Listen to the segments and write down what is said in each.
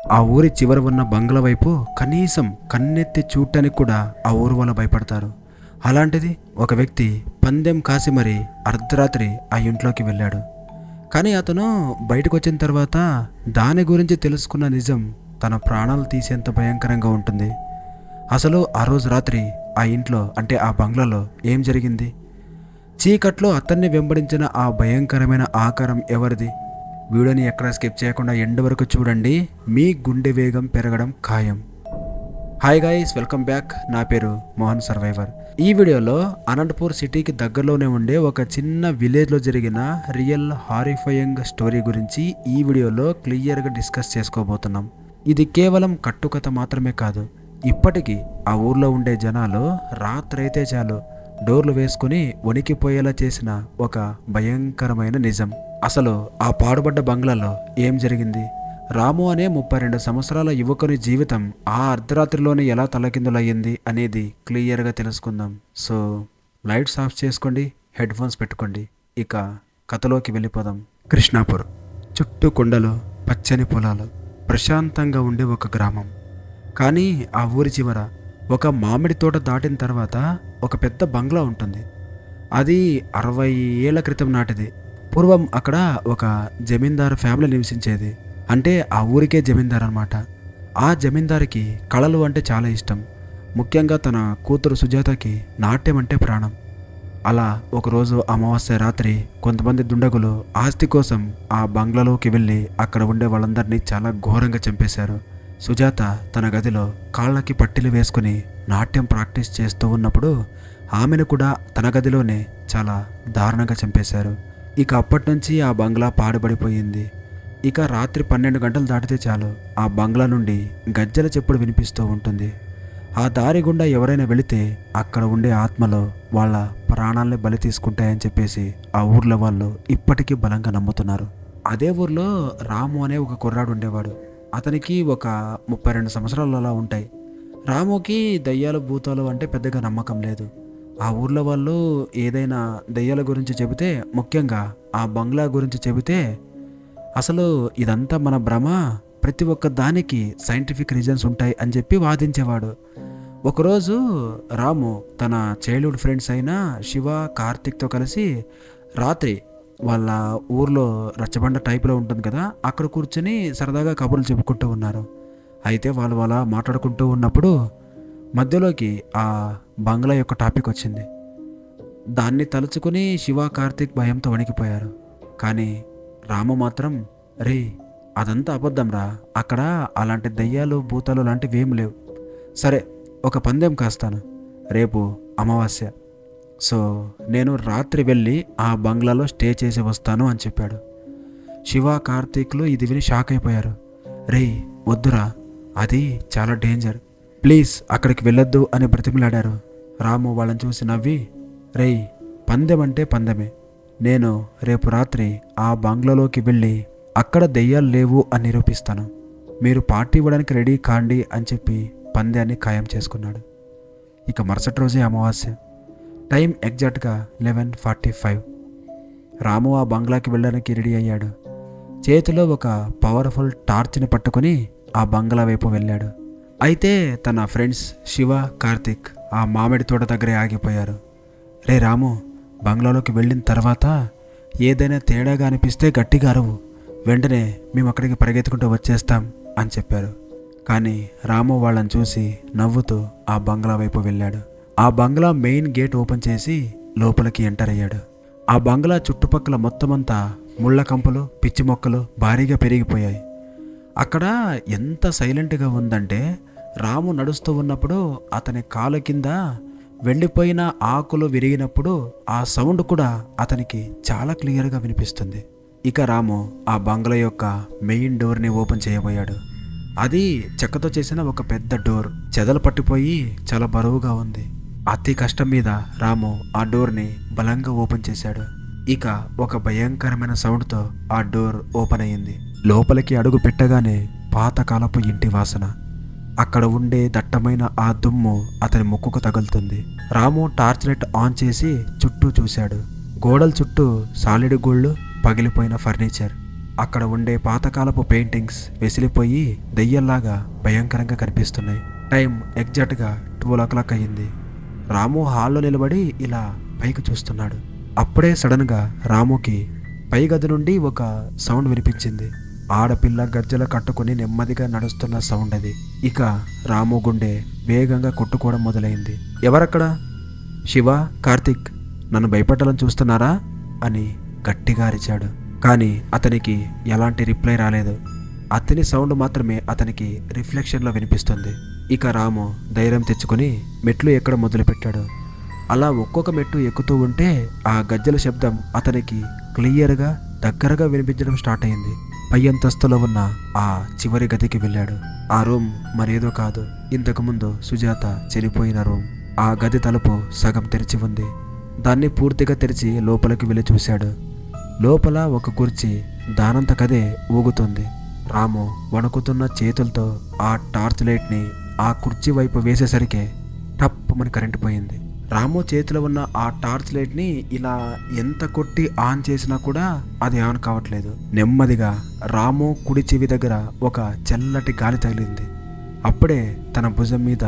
ఆ ఊరి చివర ఉన్న బంగ్లా వైపు కనీసం కన్నెత్తి చూడటానికి కూడా ఆ ఊరు వాళ్ళు భయపడతారు. అలాంటిది ఒక వ్యక్తి పందెం కాసి మరీ అర్ధరాత్రి ఆ ఇంట్లోకి వెళ్ళాడు. కానీ అతను బయటకు వచ్చిన తర్వాత దాని గురించి తెలుసుకున్న నిజం తన ప్రాణాలు తీసేంత భయంకరంగా ఉంటుంది. అసలు ఆ రోజు రాత్రి ఆ ఇంట్లో అంటే ఆ బంగ్లాలో ఏం జరిగింది? చీకట్లో అతన్ని వెంబడించిన ఆ భయంకరమైన ఆకారం ఎవరిది? వీడియోని ఎక్కడ స్కిప్ చేయకుండా ఎండ్ వరకు చూడండి. మీ గుండె వేగం పెరగడం ఖాయం. Hi guys, welcome back. నా పేరు మోహన్ సర్వైవర్. ఈ వీడియోలో అనంతపూర్ సిటీకి దగ్గరలోనే ఉండే ఒక చిన్న విలేజ్లో జరిగిన రియల్ హారిఫయింగ్ స్టోరీ గురించి ఈ వీడియోలో క్లియర్గా డిస్కస్ చేసుకోబోతున్నాం. ఇది కేవలం కట్టుకథ మాత్రమే కాదు. ఇప్పటికీ ఆ ఊర్లో ఉండే జనాలు రాత్రైతే చాలు డోర్లు వేసుకుని వణికిపోయేలా చేసిన ఒక భయంకరమైన నిజం. అసలు ఆ పాడుబడ్డ బంగ్లాలో ఏం జరిగింది? రాము అనే 32 సంవత్సరాల యువకుని జీవితం ఆ అర్ధరాత్రిలోనే ఎలా తలకిందులయ్యింది అనేది క్లియర్గా తెలుసుకుందాం. సో లైట్స్ ఆఫ్ చేసుకోండి, హెడ్ ఫోన్స్ పెట్టుకోండి. ఇక కథలోకి వెళ్ళిపోదాం. కృష్ణాపూర్ చుట్టూ కొండలు, పచ్చని పొలాలు, ప్రశాంతంగా ఉండే ఒక గ్రామం. కానీ ఆ ఊరి చివర ఒక మామిడి తోట దాటిన తర్వాత ఒక పెద్ద బంగ్లా ఉంటుంది. అది 60 ఏళ్ల క్రితం నాటిది. పూర్వం అక్కడ ఒక జమీందారు ఫ్యామిలీ నివసించేది. అంటే ఆ ఊరికే జమీందార్ అనమాట. ఆ జమీందారికి కళలు అంటే చాలా ఇష్టం. ముఖ్యంగా తన కూతురు సుజాతకి నాట్యం అంటే ప్రాణం. అలా ఒకరోజు అమావాస్య రాత్రి కొంతమంది దుండగులు ఆస్తి కోసం ఆ బంగ్లాలోకి వెళ్ళి అక్కడ ఉండే వాళ్ళందరినీ చాలా ఘోరంగా చంపేశారు. సుజాత తన గదిలో కాళ్ళకి పట్టీలు వేసుకుని నాట్యం ప్రాక్టీస్ చేస్తూ ఉన్నప్పుడు ఆమెను కూడా తన గదిలోనే చాలా దారుణంగా చంపేశారు. ఇక అప్పటి నుంచి ఆ బంగ్లా పాడుబడిపోయింది. ఇక రాత్రి 12 గంటలు దాటితే చాలు ఆ బంగ్లా నుండి గజ్జల చెప్పుడు వినిపిస్తూ ఉంటుంది. ఆ దారి గుండా ఎవరైనా వెళితే అక్కడ ఉండే ఆత్మలో వాళ్ళ ప్రాణాలని బలి తీసుకుంటాయని చెప్పేసి ఆ ఊర్లో వాళ్ళు ఇప్పటికీ బలంగా నమ్ముతున్నారు. అదే ఊర్లో రాము అనే ఒక కుర్రాడు ఉండేవాడు. అతనికి ఒక 32 సంవత్సరాలు అలా ఉంటాయి. రాముకి దయ్యాలు భూతాలు అంటే పెద్దగా నమ్మకం లేదు. ఆ ఊర్లో వాళ్ళు ఏదైనా దయ్యాల గురించి చెబితే, ముఖ్యంగా ఆ బంగ్లా గురించి చెబితే అసలు ఇదంతా మన భ్రమ, ప్రతి ఒక్క దానికి సైంటిఫిక్ రీజన్స్ ఉంటాయి అని చెప్పి వాదించేవాడు. ఒకరోజు రాము తన చైల్డ్హుడ్ ఫ్రెండ్స్ అయిన శివ, కార్తిక్తో కలిసి రాత్రి వాళ్ళ ఊర్లో రచ్చబండ టైప్లో ఉంటుంది కదా, అక్కడ కూర్చొని సరదాగా కబుర్లు చెప్పుకుంటూ ఉన్నారు. అయితే వాళ్ళు అలా మాట్లాడుకుంటూ ఉన్నప్పుడు మధ్యలోకి ఆ బంగ్లా యొక్క టాపిక్ వచ్చింది. దాన్ని తలుచుకుని శివ, కార్తిక్ భయంతో వణికిపోయారు. కానీ రాము మాత్రం, రే అదంతా అబద్ధం రా, అక్కడ అలాంటి దయ్యాలు భూతాలు లాంటివి ఏం లేవు. సరే ఒక పందెం కాస్తాను, రేపు అమావాస్య, సో నేను రాత్రి వెళ్ళి ఆ బంగ్లాలో స్టే చేసి వస్తాను అని చెప్పాడు. శివ, కార్తీక్లు ఇది విని షాక్ అయిపోయారు. రే వద్దురా, అది చాలా డేంజర్, ప్లీజ్ అక్కడికి వెళ్ళొద్దు అని బ్రతిమలాడారు. రాము వాళ్ళని చూసి నవ్వి, రేయ్ పందెం అంటే పందెమే, నేను రేపు రాత్రి ఆ బంగ్లాలోకి వెళ్ళి అక్కడ దెయ్యాలు లేవు అని నిరూపిస్తాను, మీరు పార్టీ ఇవ్వడానికి రెడీ కాండి అని చెప్పి పందెాన్ని ఖాయం చేసుకున్నాడు. ఇక మరుసటి రోజే అమావాస్య. టైం ఎగ్జాక్ట్గా 11:45. రాము ఆ బంగ్లాకి వెళ్ళడానికి రెడీ అయ్యాడు. చేతిలో ఒక పవర్ఫుల్ టార్చ్ని పట్టుకుని ఆ బంగ్లా వైపు వెళ్ళాడు. అయితే తన ఫ్రెండ్స్ శివ, కార్తిక్ ఆ మామిడి తోట దగ్గరే ఆగిపోయారు. రే రాము, బంగ్లాలోకి వెళ్ళిన తర్వాత ఏదైనా తేడాగా అనిపిస్తే గట్టిగా అరువు, వెంటనే మేము అక్కడికి పరిగెత్తుకుంటూ వచ్చేస్తాం అని చెప్పారు. కానీ రాము వాళ్ళని చూసి నవ్వుతూ ఆ బంగ్లా వైపు వెళ్ళాడు. ఆ బంగ్లా మెయిన్ గేట్ ఓపెన్ చేసి లోపలికి ఎంటర్ అయ్యాడు. ఆ బంగ్లా చుట్టుపక్కల మొత్తమంతా ముళ్ళ కంపలు, పిచ్చి మొక్కలు భారీగా పెరిగిపోయాయి. అక్కడ ఎంత సైలెంట్గా ఉందంటే రాము నడుస్తూ ఉన్నప్పుడు అతని కాలు కింద వెళ్ళిపోయిన ఆకులు విరిగినప్పుడు ఆ సౌండ్ కూడా అతనికి చాలా క్లియర్గా వినిపిస్తుంది. ఇక రాము ఆ బంగ్లా యొక్క మెయిన్ డోర్ని ఓపెన్ చేయబోయాడు. అది చెక్కతో చేసిన ఒక పెద్ద డోర్, చెదలు పట్టిపోయి చాలా బరువుగా ఉంది. అతి కష్టం మీద రాము ఆ డోర్ని బలంగా ఓపెన్ చేశాడు. ఇక ఒక భయంకరమైన సౌండ్తో ఆ డోర్ ఓపెన్ అయ్యింది. లోపలికి అడుగు పెట్టగానే పాతకాలపు ఇంటి వాసన, అక్కడ ఉండే దట్టమైన ఆ దుమ్ము అతని ముక్కుకు తగులుతుంది. రాము టార్చ్ లైట్ ఆన్ చేసి చుట్టూ చూశాడు. గోడల చుట్టూ సాలిడ్ గోళ్ళు, పగిలిపోయిన ఫర్నిచర్. అక్కడ ఉండే పాతకాలపు పెయింటింగ్స్ వెసిలిపోయి దెయ్యంలాగా భయంకరంగా కనిపిస్తున్నాయి. టైం ఎగ్జాక్ట్గా 12 అయ్యింది. రాము హాల్లో నిలబడి ఇలా పైకి చూస్తున్నాడు. అప్పుడే సడన్గా రాముకి పై గది నుండి ఒక సౌండ్ వినిపించింది. ఆడపిల్ల గజ్జల కట్టుకుని నెమ్మదిగా నడుస్తున్న సౌండ్ అది. ఇక రాము గుండె వేగంగా కొట్టుకోవడం మొదలైంది. ఎవరక్కడ? శివ, కార్తిక్, నన్ను భయపెట్టాలని చూస్తున్నారా అని గట్టిగా అరిచాడు. కానీ అతనికి ఎలాంటి రిప్లై రాలేదు. అతని సౌండ్ మాత్రమే అతనికి రిఫ్లెక్షన్లో వినిపిస్తుంది. ఇక రాము ధైర్యం తెచ్చుకొని మెట్లు ఎక్కడం మొదలుపెట్టాడు. అలా ఒక్కొక్క మెట్టు ఎక్కుతూ ఉంటే ఆ గజ్జల శబ్దం అతనికి క్లియర్గా దగ్గరగా వినిపించడం స్టార్ట్ అయింది. పై అంతస్తులో ఉన్న ఆ చివరి గదికి వెళ్ళాడు. ఆ రూమ్ మరేదో కాదు, ఇంతకుముందు సుజాత చనిపోయిన రూమ్. ఆ గది తలుపు సగం తెరిచి ఉంది. దాన్ని పూర్తిగా తెరిచి లోపలికి వెళ్ళి చూశాడు. లోపల ఒక కుర్చీ దానంతకదే ఊగుతుంది. రాము వణుకుతున్న చేతులతో ఆ టార్చ్ లైట్ని ఆ కుర్చీ వైపు వేసేసరికి టప్పుమని కరెంటు పోయింది. రాము చేతిలో ఉన్న ఆ టార్చ్ లైట్ని ఇలా ఎంత కొట్టి ఆన్ చేసినా కూడా అది ఆన్ కావట్లేదు. నెమ్మదిగా రాము కుడి చెవి దగ్గర ఒక చల్లటి గాలి తగిలింది. అప్పుడే తన భుజం మీద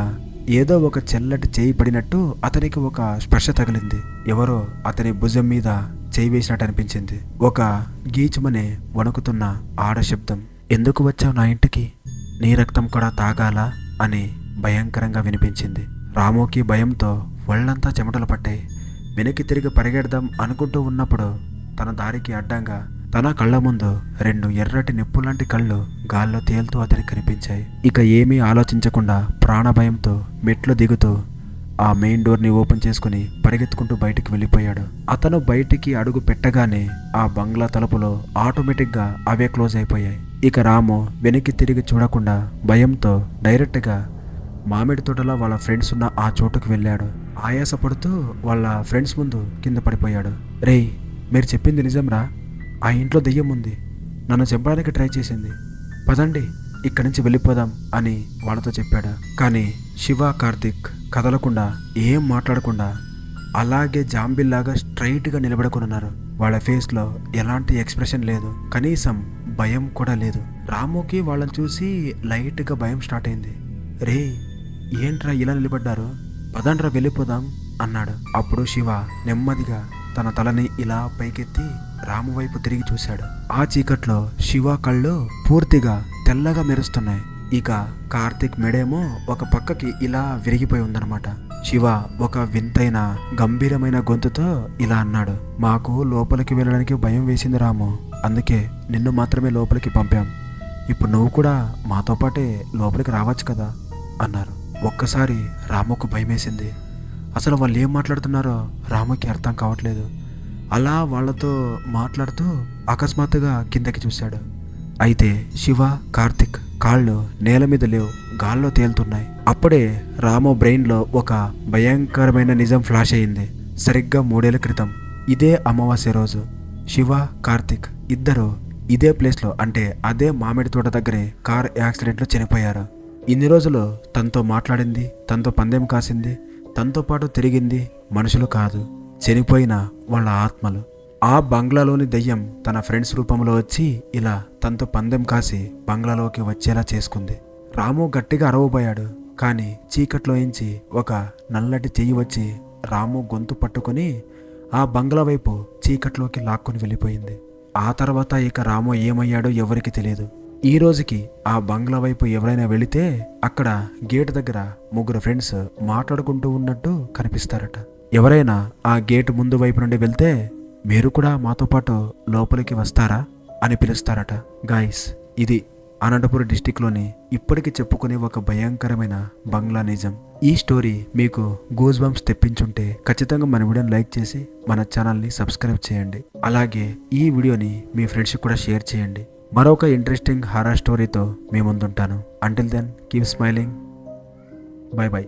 ఏదో ఒక చల్లటి చేయి పడినట్టు అతనికి ఒక స్పర్శ తగిలింది. ఎవరో అతని భుజం మీద చేయి వేసినట్టు అనిపించింది. ఒక గీచుమనే వణుకుతున్న ఆడ శబ్దం. ఎందుకు వచ్చావు నా ఇంటికి? నీ రక్తం కూడా తాగాలా అని భయంకరంగా వినిపించింది. రాముకి భయంతో ఒళ్ళంతా చెమటలు పట్టాయి. వెనక్కి తిరిగి పరిగెడదాం అనుకుంటూ ఉన్నప్పుడు తన దారికి అడ్డంగా తన కళ్ళ ముందు 2 ఎర్రటి నిప్పులాంటి కళ్ళు గాల్లో తేలుతూ అతనికి కనిపించాయి. ఇక ఏమీ ఆలోచించకుండా ప్రాణభయంతో మెట్లు దిగుతూ ఆ మెయిన్ డోర్ని ఓపెన్ చేసుకుని పరిగెత్తుకుంటూ బయటికి వెళ్ళిపోయాడు. అతను బయటికి అడుగు పెట్టగానే ఆ బంగ్లా తలుపులో ఆటోమేటిక్గా అవే క్లోజ్ అయిపోయాయి. ఇక రాము వెనక్కి తిరిగి చూడకుండా భయంతో డైరెక్ట్గా మామిడి తోటలో వాళ్ళ ఫ్రెండ్స్ ఉన్న ఆ చోటుకు వెళ్ళాడు. ఆయాసపడుతూ వాళ్ళ ఫ్రెండ్స్ ముందు కింద పడిపోయాడు. రేయ్, మీరు చెప్పింది నిజంరా, ఆ ఇంట్లో దెయ్యం ఉంది, నన్ను చంపడానికి ట్రై చేసింది, పదండి ఇక్కడి నుంచి వెళ్ళిపోదాం అని వాళ్ళతో చెప్పాడు. కానీ శివ, కార్తిక్ కదలకుండా ఏం మాట్లాడకుండా అలాగే జాంబిల్లాగా స్ట్రైట్గా నిలబడుకున్నారు. వాళ్ళ ఫేస్లో ఎలాంటి ఎక్స్ప్రెషన్ లేదు, కనీసం భయం కూడా లేదు. రాముకి వాళ్ళని చూసి లైట్గా భయం స్టార్ట్ అయింది. రే, ఏంట్రా ఇలా నిలబడ్డారు, పదండ్రా వెళ్ళిపోదాం అన్నాడు. అప్పుడు శివ నెమ్మదిగా తన తలని ఇలా పైకెత్తి రాము వైపు తిరిగి చూశాడు. ఆ చీకట్లో శివ కళ్ళు పూర్తిగా తెల్లగా మెరుస్తున్నాయి. ఇక కార్తిక్ మెడేమో ఒక పక్కకి ఇలా విరిగిపోయి ఉందన్నమాట. శివ ఒక వింతైన గంభీరమైన గొంతుతో ఇలా అన్నాడు. మాకు లోపలికి వెళ్ళడానికి భయం వేసింది రాము, అందుకే నిన్ను మాత్రమే లోపలికి పంపాం. ఇప్పుడు నువ్వు కూడా మాతో పాటే లోపలికి రావచ్చు కదా అన్నారు. ఒక్కసారి రాముకు భయం వేసింది. అసలు వాళ్ళు ఏం మాట్లాడుతున్నారో రాముకి అర్థం కావట్లేదు. అలా వాళ్ళతో మాట్లాడుతూ అకస్మాత్తుగా కిందకి చూశాడు. అయితే శివ, కార్తిక్ కాళ్ళు నేల మీద లేవు, గాల్లో తేలుతున్నాయి. అప్పుడే రాము బ్రెయిన్లో ఒక భయంకరమైన నిజం ఫ్లాష్ అయింది. సరిగ్గా 3 ఏళ్ల క్రితం ఇదే అమావాస్య రోజు శివ, కార్తిక్ ఇద్దరు ఇదే ప్లేస్లో, అంటే అదే మామిడి తోట దగ్గరే కార్ యాక్సిడెంట్లో చనిపోయారు. ఇన్ని రోజులు తనతో మాట్లాడింది, తనతో పందెం కాసింది, తనతో పాటు తిరిగింది మనుషులు కాదు, చనిపోయిన వాళ్ళ ఆత్మలు. ఆ బంగ్లాలోని దయ్యం తన ఫ్రెండ్స్ రూపంలో వచ్చి ఇలా తనతో పందెం కాసి బంగ్లాలోకి వచ్చేలా చేసుకుంది. రాము గట్టిగా అరవబోయాడు. కానీ చీకట్లోంచి ఒక నల్లటి చెయ్యి వచ్చి రాము గొంతు పట్టుకుని ఆ బంగ్లా వైపు చీకట్లోకి లాక్కొని వెళ్ళిపోయింది. ఆ తర్వాత ఇక రాము ఏమయ్యాడో ఎవరికి తెలియదు. ఈ రోజుకి ఆ బంగ్లా వైపు ఎవరైనా వెళితే అక్కడ గేట్ దగ్గర 3 ఫ్రెండ్స్ మాట్లాడుకుంటూ ఉన్నట్టు కనిపిస్తారట. ఎవరైనా ఆ గేట్ ముందు వైపు నుండి వెళ్తే మీరు కూడా మాతో పాటు లోపలికి వస్తారా అని పిలుస్తారట. గాయస్, ఇది అనంతపురం డిస్టిక్లోని ఇప్పటికి చెప్పుకునే ఒక భయంకరమైన బంగ్లా నిజం. ఈ స్టోరీ మీకు గూస్ బంప్స్ తెప్పించుంటే ఖచ్చితంగా మన వీడియోని లైక్ చేసి మన ఛానల్ని సబ్స్క్రైబ్ చేయండి. అలాగే ఈ వీడియోని మీ ఫ్రెండ్స్కి కూడా షేర్ చేయండి. మరొక ఇంట్రెస్టింగ్ హారర్ స్టోరీతో మీ ముందుంటాను. Until then keep smiling. Bye by.